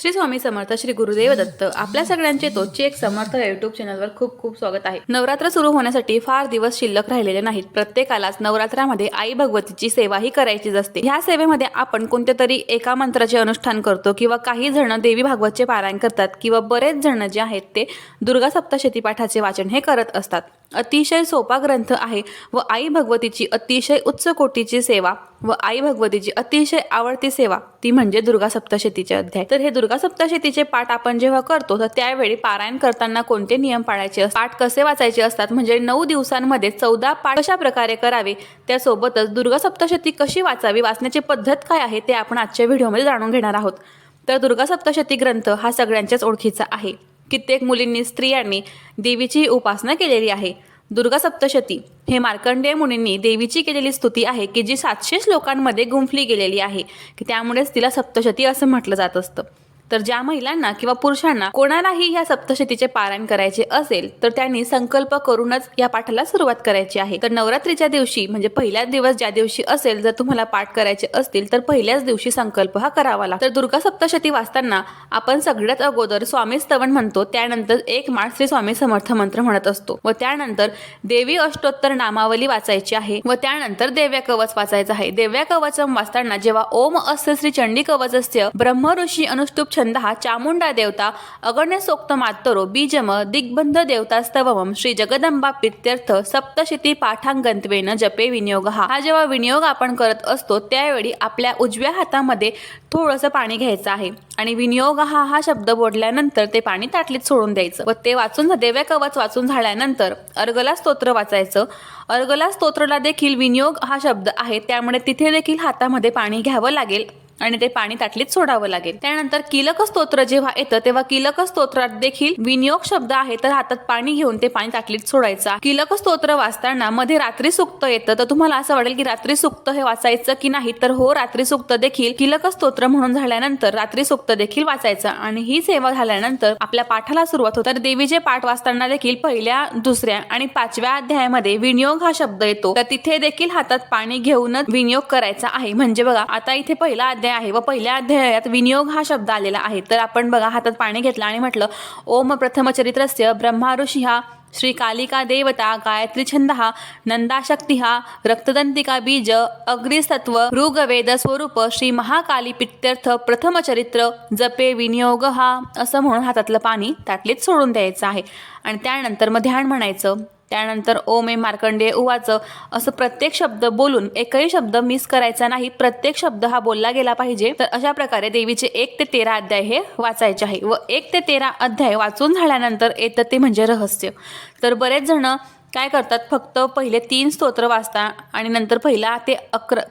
श्री स्वामी समर्थ, श्री गुरुदेव दत्त. आपल्या सगळ्यांचे तोचे एक समर्थ यूट्यूब चॅनलवर खूप खूप स्वागत आहे. नवरात्र सुरू होण्यासाठी फार दिवस शिल्लक राहिलेले नाहीत. प्रत्येकालाच नवरात्रामध्ये आई भगवतीची सेवाही करायचीच असते. ह्या सेवेमध्ये आपण कोणत्या तरी एका मंत्राचे अनुष्ठान करतो किंवा काही जण देवी भागवतचे पारायण करतात किंवा बरेच जण जे आहेत ते दुर्गा सप्तशती पाठाचे वाचन हे करत असतात. अतिशय सोपा ग्रंथ आहे व आई भगवतीची अतिशय उच्च कोटीची सेवा व आई भगवतीची अतिशय आवडती सेवा ती म्हणजे दुर्गा सप्तशतीचे अध्याय. तर हे दुर्गा सप्तशतीचे पाठ आपण जेव्हा करतो तर त्यावेळी पारायण करताना कोणते नियम पाळायचे असतात, पाठ कसे वाचायचे असतात, म्हणजे 9 दिवसांमध्ये 14 पाठ कशा प्रकारे करावे, त्यासोबतच दुर्गा सप्तशती कशी वाचावी, वाचण्याची पद्धत काय आहे ते आपण आजच्या व्हिडिओमध्ये जाणून घेणार आहोत. तर दुर्गा सप्तशती ग्रंथ हा सगळ्यांच्याच ओळखीचा आहे. कित्येक मुलींनी, स्त्रियांनी देवीची उपासना केलेली आहे. दुर्गा सप्तशती हे मार्कंडेय मुनींनी देवीची केलेली स्तुती आहे की जी 700 श्लोकांमध्ये गुंफली गेलेली आहे, की त्यामुळेच तिला सप्तशती असं म्हटलं जात असतं. तर ज्या महिलांना किंवा पुरुषांना कोणालाही ह्या सप्तशतीचे पारायण करायचे असेल तर त्यांनी संकल्प करूनच या पाठाला सुरुवात करायची आहे. तर नवरात्रीच्या दिवशी म्हणजे पहिल्याच दिवस ज्या दिवशी असेल, जर तुम्हाला पाठ करायचे असतील तर पहिल्याच दिवशी संकल्प हा करावा लागतो. तर दुर्गा सप्तशती वाचताना आपण सगळ्यात अगोदर स्वामी स्तवन म्हणतो, त्यानंतर एक माळ श्री स्वामी समर्थ मंत्र म्हणत असतो व त्यानंतर देवी अष्टोत्तर नामावली वाचायची आहे व त्यानंतर देव्या कवच वाचायचं आहे. देव्या कवच वाचताना जेव्हा ओम अस्य श्री चंडी कवचस्य ब्रह्म ऋषी अनुष्टुप छंदः चामुंडा देवता अगण्य सोक्त मातरो बीजम दिग्बंध देवतास्तवम श्री जगदंबा प्रीत्यर्थ सप्तशती पाठांगंत्वेन जपे विनियोग. हा जेव्हा विनियोग आपण करत असतो त्यावेळी आपल्या उजव्या हातामध्ये थोडंसं पाणी घ्यायचं आहे आणि विनियोग हा शब्द बोलल्यानंतर ते पाणी ताटलीत सोडून द्यायचं व ते वाचून देव्या कवच वाचून झाल्यानंतर अर्गला स्तोत्र वाचायचं. अर्गला स्तोत्रला देखील विनियोग हा शब्द आहे, त्यामुळे तिथे देखील हातामध्ये पाणी घ्यावं लागेल आणि ते पाणी ताटलीत सोडावं लागेल. त्यानंतर कीलक स्तोत्र जेव्हा येतं तेव्हा कीलक स्तोत्रात देखील विनियोग शब्द आहे, तर हातात पाणी घेऊन ते पाणी ताटलीत सोडायचं. कीलक स्तोत्र वाचताना मध्ये रात्री सुक्त येतं, तर तुम्हाला असं वाटेल की रात्री सुक्त हे वाचायचं की नाही, तर हो, रात्री सुक्त देखील कीलक स्तोत्र म्हणून झाल्यानंतर रात्री सुक्त देखील वाचायचं आणि ही सेवा झाल्यानंतर आपल्या पाठाला सुरुवात होते. तर देवीचे पाठ वाचताना देखील पहिल्या, दुसऱ्या आणि 5व्या अध्यायामध्ये विनियोग हा शब्द येतो, तर तिथे देखील हातात पाणी घेऊनच विनियोग करायचा आहे. म्हणजे बघा, आता इथे पहिला अध्याय आहे व पहिल्या अध्यायात विनियोग हा शब्द आलेला आहे, तर आपण बघा हातात पाणी घेतलं आणि म्हटलं ओम प्रथमचरित्रस्य ब्रह्मा ऋषिः श्री कालिका देवता गायत्री छंदः नंदाशक्तिः रक्तदंतिका बीज अग्रिसत्व ऋग्वेद स्वरूप श्री महाकाली प्रीत्यर्थ प्रथमचरित्र जपे विनियोग असं म्हणून हातातलं पाणी ताटलीत सोडून द्यायचं आहे आणि त्यानंतर मग ध्यान म्हणायचं. त्यानंतर ओम ए मार्कंडेय उवाच असं प्रत्येक शब्द बोलून एकही शब्द मिस करायचा नाही, प्रत्येक शब्द हा बोलला गेला पाहिजे. तर अशा प्रकारे देवीचे 1 ते 13 अध्याय हे वाचायचे आहे व 1 ते 13 अध्याय वाचून झाल्यानंतर येतं ते म्हणजे रहस्य. तर बरेच जण काय करतात, फक्त पहिले 3 स्तोत्र वाचता आणि नंतर पहिला ते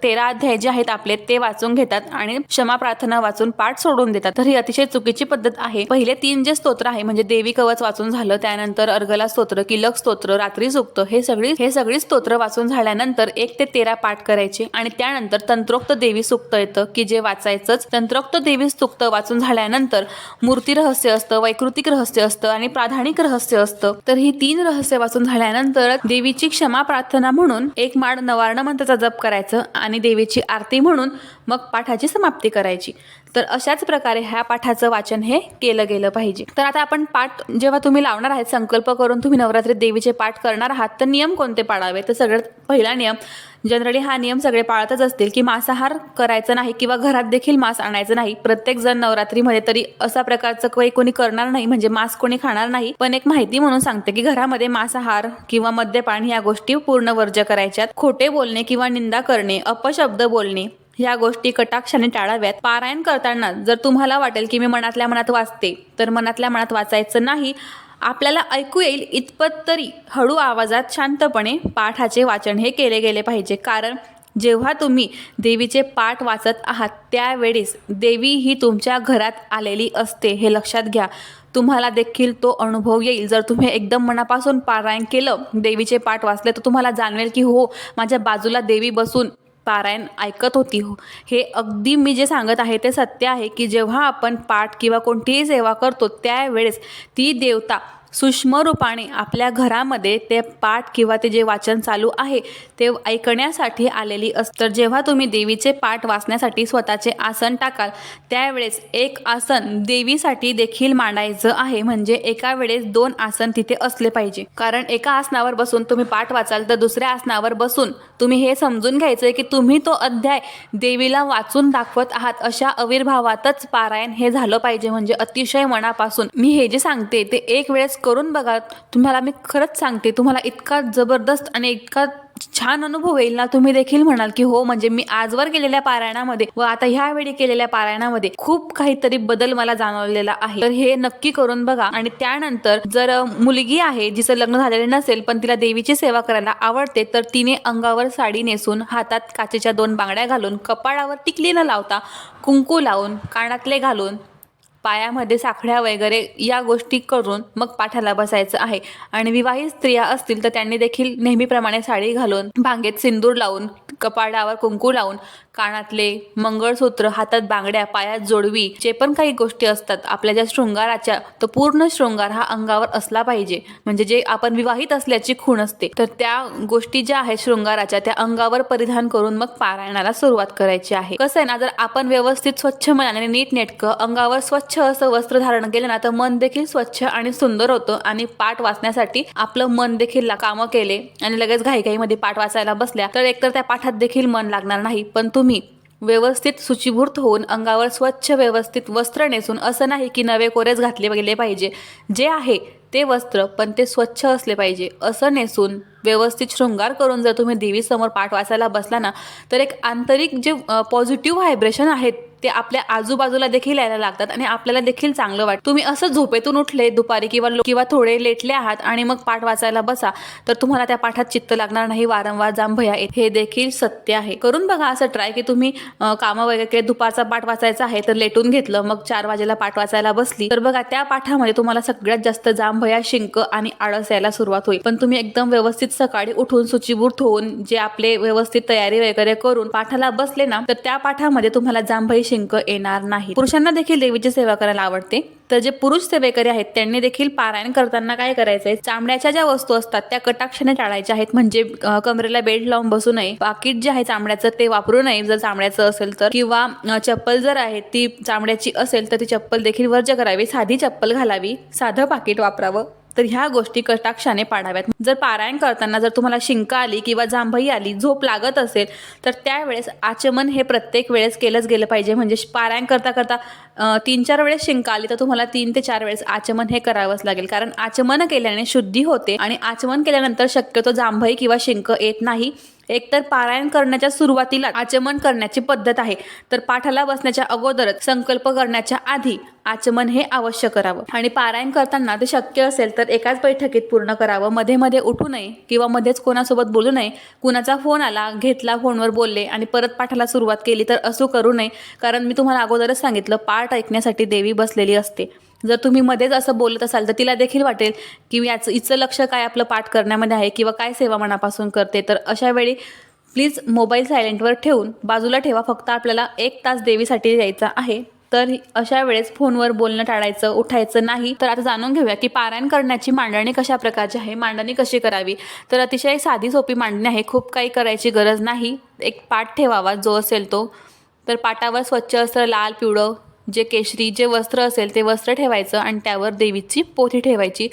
13 अध्याय जे आहेत आपले ते वाचून घेतात आणि क्षमा प्रार्थना वाचून पाठ सोडून देतात. तर ही अतिशय चुकीची पद्धत आहे. पहिले 3 जे स्तोत्र आहे म्हणजे देवी कवच वाचून झालं, त्यानंतर अर्गला स्तोत्र, किलक स्तोत्र, रात्री सुक्त हे सगळी स्तोत्र वाचून झाल्यानंतर 1 ते 13 पाठ करायचे आणि त्यानंतर तंत्रोक्त देवी सुक्त येतं की जे वाचायचंच. तंत्रोक्त देवी सुक्त वाचून झाल्यानंतर मूर्ती रहस्य असतं, वैकृतिक रहस्य असतं आणि प्राधानिक रहस्य असतं. तर ही 3 रहस्य वाचून झाल्यानंतर देवीची क्षमा प्रार्थना म्हणून 1 माळ नवार्ण मंत्राचा जप करायचं आणि देवीची आरती म्हणून मग पाठाची समाप्ती करायची. तर अशाच प्रकारे ह्या पाठाचं वाचन हे केलं गेलं पाहिजे. तर आता आपण पाठ जेव्हा तुम्ही लावणार आहेत, संकल्प करून तुम्ही नवरात्रीत देवीचे पाठ करणार आहात, तर नियम कोणते पाळावे. तर सगळ्यात पहिला नियम, जनरली हा नियम सगळे पाळतच असतील की मांसाहार करायचं नाही किंवा घरात देखील मांस आणायचं नाही. प्रत्येक जण नवरात्रीमध्ये तरी असा प्रकारचं कोणी करणार नाही, म्हणजे मांस कोणी खाणार नाही. पण एक माहिती म्हणून सांगते की घरामध्ये मांसाहार किंवा मद्यपान या गोष्टी पूर्ण वर्ज्य करायच्यात. खोटे बोलणे किंवा निंदा करणे, अपशब्द बोलणे या गोष्टी कटाक्षाने टाळाव्यात. पारायण करताना जर तुम्हाला वाटेल की मी मनातल्या मनात वाचते, तर मनातल्या मनात वाचायचं नाही. आपल्याला ऐकू येईल इतपत तरी हळू आवाजात शांतपणे पाठाचे वाचन हे केले गेले पाहिजे. कारण जेव्हा तुम्ही देवीचे पाठ वाचत आहात त्यावेळेस देवी ही तुमच्या घरात आलेली असते, हे लक्षात घ्या. तुम्हाला देखील तो अनुभव येईल. जर तुम्ही एकदम मनापासून पारायण केलं, देवीचे पाठ वाचले, तर तुम्हाला जाणवेल की हो, माझ्या बाजूला देवी बसून पारायण ऐकत होती. हो, हे अगदी मी जे सांगत आहे ते सत्य आहे की जेव्हा आपण पाठ किंवा कोणतीही सेवा करतो त्यावेळेस ती देवता सूक्ष्म रूपाने आपल्या घरामध्ये ते पाठ किंवा ते जे वाचन चालू आहे ते ऐकण्यासाठी आलेली असते. तर जेव्हा तुम्ही देवीचे पाठ वाचण्यासाठी स्वतःचे आसन टाकाल त्यावेळेस एक आसन देवीसाठी देखील मांडायचं आहे. म्हणजे एका वेळेस 2 आसन तिथे असले पाहिजे. कारण एका आसनावर बसून तुम्ही पाठ वाचाल तर दुसऱ्या आसनावर बसून तुम्ही हे समजून घ्यायचं की तुम्ही तो अध्याय देवीला वाचून दाखवत आहात अशा अविर्भावातच पारायण हे झालं पाहिजे. म्हणजे अतिशय मनापासून. मी हे जे सांगते ते एक वेळेस करून बघा. तुम्हाला मी खरंच सांगते तुम्हाला इतका जबरदस्त आणि इतका छान अनुभव येईल ना, तुम्ही देखील म्हणाल की हो म्हणजे मी आजवर केलेल्या पारायणामध्ये व आता ह्यावेळी केलेल्या पारायणामध्ये खूप काहीतरी बदल मला जाणवलेला आहे. तर हे नक्की करून बघा. आणि त्यानंतर जर मुलगी आहे जिचं लग्न झालेलं नसेल पण तिला देवीची सेवा करायला आवडते तर तिने अंगावर साडी नेसून, हातात काचेच्या 2 बांगड्या घालून, कपाळावर टिकली न लावता कुंकू लावून, कानातले घालून, पायामध्ये साखळ्या वगैरे या गोष्टी करून मग पाठाला बसायचं आहे. आणि विवाहित स्त्रिया असतील तर त्यांनी देखील नेहमीप्रमाणे साडी घालून, भांगेत सिंदूर लावून, कपाळावर कुंकू लावून, कानातले, मंगळसूत्र, हातात बांगड्या, पायात जोडवी, जे पण काही गोष्टी असतात आपल्या ज्या शृंगाराच्या, तो पूर्ण शृंगार हा अंगावर असला पाहिजे. म्हणजे जे आपण विवाहित असल्याची खूण असते तर त्या गोष्टी ज्या आहेत शृंगाराच्या त्या अंगावर परिधान करून मग पारायणाला सुरुवात करायची आहे. कसं आहे ना, जर आपण व्यवस्थित स्वच्छ मनाने नीटनेटकं अंगावर स्वच्छ असं वस्त्र धारण केलं ना तर मन देखील स्वच्छ आणि सुंदर होतं. आणि पाठ वाचण्यासाठी आपलं मन देखील कामं केले आणि लगेच घाईघाईमध्ये पाठ वाचायला बसल्या तर एकतर त्या पाठात देखील मन लागणार नाही. पण तुम्ही व्यवस्थित शुचिभूत होऊन अंगावर स्वच्छ व्यवस्थित वस्त्र नेसून, असं नाही की नवे कोरेच घातले गेले पाहिजे, जे आहे ते वस्त्र पण ते स्वच्छ असले पाहिजे असं नेसून व्यवस्थित शृंगार करून जर तुम्ही देवीसमोर पाठ वाचायला बसला ना तर एक आंतरिक जे पॉझिटिव्ह व्हायब्रेशन आहेत ते आपल्या आजूबाजूला देखील यायला लागतात आणि आपल्याला देखील चांगलं वाटतं. तुम्ही असं झोपेतून उठले दुपारी किंवा थोडे लेटले आहात आणि मग पाठ वाचायला बसा तर तुम्हाला त्या पाठात चित्त लागणार नाही, वारंवार जांभया येत. हे देखील सत्य आहे. करून बघा असं ट्राय की तुम्ही कामं वगैरे केले, दुपारचा पाठ वाचायचा आहे तर लेटून घेतलं, मग 4 वाजेला पाठ वाचायला बसली तर बघा त्या पाठामध्ये तुम्हाला सगळ्यात जास्त जांभया, शिंक आणि आळस यायला सुरुवात होईल. पण तुम्ही एकदम व्यवस्थित सकाळी उठून शुचिभूत होऊन जे आपले व्यवस्थित तयारी वगैरे करून पाठाला बसले ना तर त्या पाठामध्ये तुम्हाला जांभई, शिंक येणार नाही. पुरुषांना देखील देवीची सेवा करायला आवडते तर जे पुरुष सेवेकरी आहेत त्यांनी देखील पारायण करताना काय करायचंय, चामड्याच्या ज्या वस्तू असतात त्या कटाक्षाने टाळायच्या आहेत. म्हणजे कमरेला बेल्ट लावून बसू नये, पाकिट जे आहे चामड्याचं ते वापरू नये जर चामड्याचं असेल तर, किंवा चप्पल जर आहे ती चामड्याची असेल तर ती चप्पल देखील वर्ज्य करावी, साधी चप्पल घालावी, साधं पाकिट वापरावं. तर ह्या गोष्टी कटाक्षाने पाळाव्यात. जर पारायण करताना जर तुम्हाला शिंक आली किंवा जांभई आली, झोप लागत असेल तर त्यावेळेस आचमन हे प्रत्येक वेळेस केलंच गेलं पाहिजे. म्हणजे पारायण करता करता 3-4 वेळेस शिंक आली तर तुम्हाला 3 ते 4 वेळेस आचमन हे करावंच लागेल. कारण आचमन केल्याने शुद्धी होते आणि आचमन केल्यानंतर शक्यतो जांभई किंवा शिंक येत नाही. एकतर पारायण करण्याच्या सुरुवातीला आचमन करण्याची पद्धत आहे तर पाठाला बसण्याच्या अगोदरच संकल्प करण्याच्या आधी आचमन हे अवश्य करावं. आणि पारायण करताना ते शक्य असेल तर एकाच बैठकीत पूर्ण करावं. मध्ये मध्ये उठू नये किंवा मध्येच कोणासोबत बोलू नये. कुणाचा फोन आला, घेतला, फोनवर बोलले आणि परत पाठाला सुरुवात केली तर असं करू नये. कारण मी तुम्हाला अगोदरच सांगितलं पाठ ऐकण्यासाठी देवी बसलेली असते. जर तुम्ही मध्येच असं बोलत असाल तर तिला देखील वाटेल की हिचं लक्ष काय आपलं पाठ करण्यामध्ये आहे किंवा काय सेवा मनापासून करते. तर अशा वेळी प्लीज मोबाईल सायलेंटवर ठेवून बाजूला ठेवा. फक्त आपल्याला 1 तास देवीसाठी द्यायचा आहे. तर अशा वेळेस फोनवर बोलणं टाळायचं, उठायचं नाही. तर आता जाणून घेऊया की पारायण करण्याची मांडणी कशा प्रकारची आहे, मांडणी कशी करावी. तर अतिशय साधी सोपी मांडणी आहे, खूप काही करायची गरज नाही. एक पाठ ठेवावा जो असेल तो. तर पाटावर स्वच्छ असं लाल, पिवळं, जे केशरी जे वस्त्र असेल ते वस्त्र ठेवायचं आणि त्यावर देवीची पोथी ठेवायची.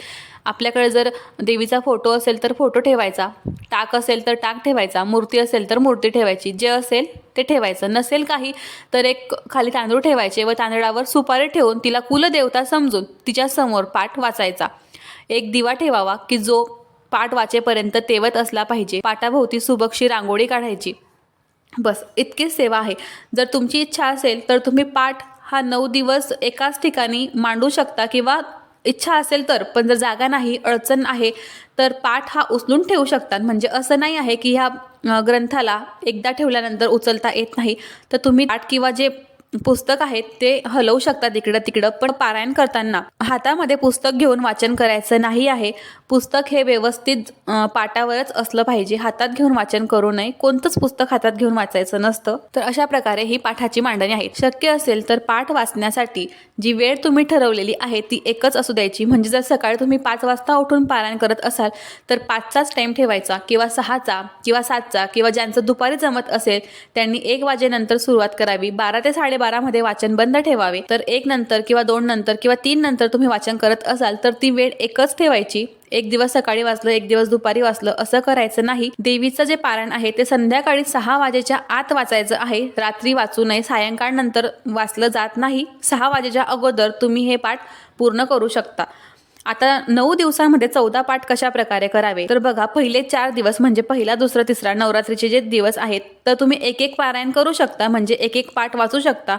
आपल्याकडे जर देवीचा फोटो असेल तर फोटो ठेवायचा, टाक असेल तर टाक ठेवायचा, मूर्ती असेल तर मूर्ती ठेवायची, जे असेल ते ठेवायचं. नसेल काही तर एक खाली तांदूळ ठेवायचे व तांदळावर सुपारी ठेवून तिला कुलदेवता समजून तिच्या समोर पाठ वाचायचा. एक दिवा ठेवावा की जो पाठ वाचेपर्यंत तेवत असला पाहिजे. पाटाभोवती सुबकशी रांगोळी काढायची. बस इतकीच सेवा आहे. जर तुमची इच्छा असेल तर तुम्ही पाठ हा 9 दिवस एकाच ठिकाणी मांडू शकता किंवा इच्छा असेल तर. पण जर जागा नाही, अडचण आहे तर पाठ हा उचलून ठेवू शकतात. म्हणजे असं नाही आहे की ह्या ग्रंथाला एकदा ठेवल्यानंतर उचलता येत नाही. तर तुम्ही पाठ किंवा जे पुस्तक आहेत ते हलवू शकतात इकडं तिकडं, पण पारायण करताना हातामध्ये पुस्तक घेऊन वाचन करायचं नाही आहे. पुस्तक हे व्यवस्थित पाटावरच असलं पाहिजे, हातात घेऊन वाचन करू नये. कोणतंच पुस्तक हातात घेऊन वाचायचं नसतं. तर अशा प्रकारे ही पाठाची मांडणी आहे. शक्य असेल तर पाठ वाचण्यासाठी जी वेळ तुम्ही ठरवलेली आहे ती एकच असू द्यायची. म्हणजे जर सकाळी तुम्ही 5 वाजता उठून पारायण करत असाल तर 5चाच टाईम ठेवायचा, किंवा 6चा किंवा 7चा, किंवा ज्यांचं दुपारी जमत असेल त्यांनी 1 वाजेनंतर सुरुवात करावी. 12 ते 12:30 मध्ये वाचन बंद ठेवावे. तर 1 नंतर किंवा 2 नंतर किंवा 3 नंतर तुम्ही वाचन करत असाल तर ती वेळ एकच ठेवायची. एक दिवस सकाळी वाचलं, एक दिवस दुपारी वाचलं, असं करायचं नाही. देवीचं जे पारायण आहे ते संध्याकाळी 6 वाजेच्या आत वाचायचं आहे. रात्री वाचू नये, सायंकाळ नंतर वाचलं जात नाही. 6 वाजेच्या अगोदर तुम्ही हे पाठ पूर्ण करू शकता. आता 9 दिवसांमध्ये 14 पाठ कशा प्रकारे करावे तर बघा, पहिले 4 दिवस म्हणजे पहिला, दुसरा, तिसरा नवरात्रीचे जे दिवस आहेत तर तुम्ही एक एक पारायण करू शकता, म्हणजे एक एक पाठ वाचू शकता.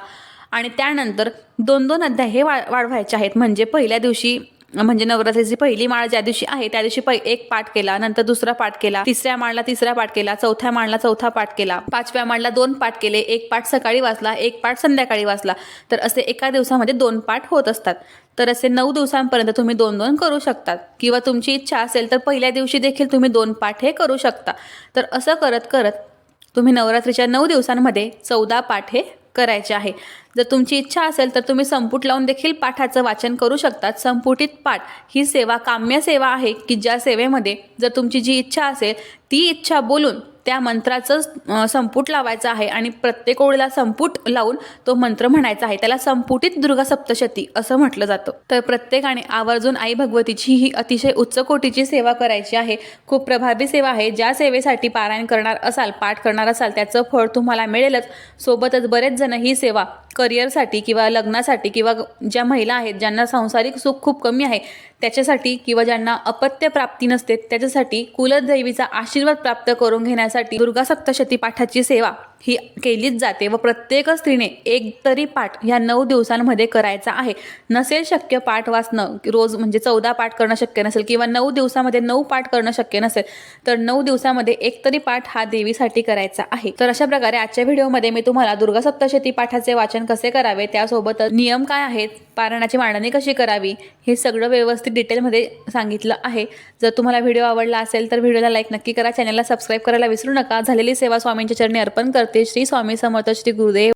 आणि त्यानंतर 2-2 अध्याय हे वाढवायचे आहेत. म्हणजे पहिल्या दिवशी म्हणजे नवरात्रीची पहिली माळ ज्या दिवशी आहे त्या दिवशी एक पाठ केला, नंतर दुसरा पाठ केला, तिसऱ्या माळला तिसरा पाठ केला, चौथ्या माळला चौथा पाठ केला, 5व्या माळला 2 पाठ केले, 1 पाठ सकाळी वाचला, 1 पाठ संध्याकाळी वाचला. तर असे एका दिवसामध्ये 2 पाठ होत असतात. तर असे 9 दिवसांपर्यंत तुम्ही 2-2 करू शकतात, किंवा तुमची इच्छा असेल तर पहिल्या दिवशी देखील तुम्ही 2 पाठ हे करू शकता. तर असं करत करत तुम्ही नवरात्रीच्या 9 दिवसांमध्ये 14 पाठ हे करायचे आहे. जर तुमची इच्छा असेल तर तुम्ही संपुट लावून देखील पाठाचं वाचन करू शकतात. संपुटित पाठ ही सेवा काम्य सेवा आहे, की ज्या सेवेमध्ये जर तुमची जी इच्छा असेल ती इच्छा बोलून त्या मंत्राचं संपुट लावायचं आहे आणि प्रत्येक ओळीला संपुट लावून तो मंत्र म्हणायचा आहे. त्याला संपुटित दुर्गा सप्तशती असं म्हटलं जातं. तर प्रत्येकाने आवर्जून आई भगवतीची ही अतिशय उच्च कोटीची सेवा करायची आहे. खूप प्रभावी सेवा आहे. ज्या सेवेसाठी पारायण करणार असाल, पाठ करणार असाल त्याचं फळ तुम्हाला मिळेलच. सोबतच बरेच जण ही सेवा करिअरसाठी किंवा लग्नासाठी, किंवा ज्या महिला आहेत ज्यांना सांसारिक सुख खूप कमी आहे त्याच्यासाठी, किंवा ज्यांना अपत्य प्राप्ती नसते त्याच्यासाठी, कुलदेवीचा आशीर्वाद प्राप्त करून घेण्यासाठी दुर्गा सप्तशती पाठाची सेवा ही केलीच जाते. व प्रत्येक स्त्रीने एक तरी पाठ ह्या 9 दिवसांमध्ये करायचा आहे. नसेल शक्य पाठ वाचणं रोज, म्हणजे 14 पाठ करणं शक्य नसेल, किंवा 9 दिवसामध्ये 9 पाठ करणं शक्य नसेल तर 9 दिवसामध्ये एक तरी पाठ हा देवीसाठी करायचा आहे. तर अशा प्रकारे आजच्या व्हिडिओमध्ये मी तुम्हाला दुर्गा सप्तशती पाठाचे वाचन कसे करावे, त्यासोबत नियम काय आहेत, पारायणाची मांडणी कशी करावी, हे सगळं व्यवस्थित डिटेलमध्ये सांगितलं आहे. जर तुम्हाला व्हिडिओ आवडला असेल तर व्हिडिओला लाईक नक्की करा, चॅनलला सबस्क्राईब करायला विसरू नका. झालेली सेवा स्वामींच्या चरणी अर्पण करते. श्री स्वामी समर्थ. श्री गुरुदेव.